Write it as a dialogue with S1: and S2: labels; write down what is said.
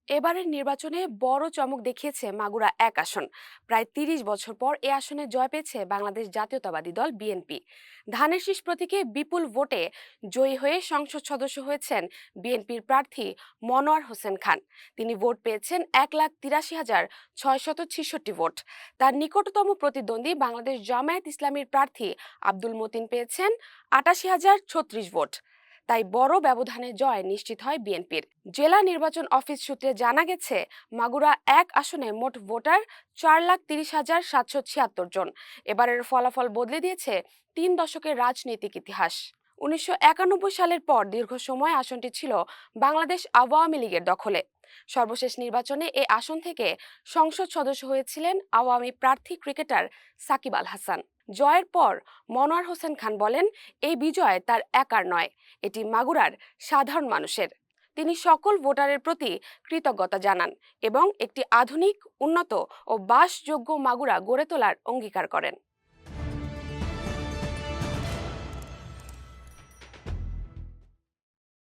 S1: এবারের নির্বাচনে বড় চমক দেখিয়েছে মাগুরা এক আসন। প্রায় ৩০ বছর পর এ আসনে জয় পেয়েছে বাংলাদেশ জাতীয়তাবাদী দল বিএনপি। ধানের শীষ প্রতীকে বিপুল ভোটে জয়ী হয়ে সংসদ সদস্য হয়েছেন বিএনপির প্রার্থী মনোয়ার হোসেন খান। তিনি ভোট পেয়েছেন ১,৮৩,৬৬৬ ভোট। তার নিকটতম প্রতিদ্বন্দ্বী বাংলাদেশ জামায়াত ইসলামীর প্রার্থী আব্দুল মতিন পেয়েছেন ৮৮,০৩৬ ভোট। তাই বড় ব্যবধানে জয় নিশ্চিত হয় বিএনপির। জেলা নির্বাচন অফিস সূত্রে জানা গেছে, মাগুরা এক আসনে মোট ভোটার ৪,৩০,৭৭৬ জন। এবারের ফলাফল বদলে দিয়েছে ৩ দশকের রাজনৈতিক ইতিহাস। ১৯৯১ সালের পর দীর্ঘ সময় আসনটি ছিল বাংলাদেশ আওয়ামী লীগের দখলে। সর্বশেষ নির্বাচনে এ আসন থেকে সংসদ সদস্য হয়েছিলেন আওয়ামী প্রার্থী ক্রিকেটার সাকিব আল হাসান। জয়ের পর মনোয়ার হোসেন খান বলেন, এই বিজয় তার একার নয়, এটি মাগুরার সাধারণ মানুষের। তিনি সকল ভোটারের প্রতি কৃতজ্ঞতা জানান এবং একটি আধুনিক, উন্নত ও বাসযোগ্য মাগুরা গড়ে তোলার অঙ্গীকার করেন।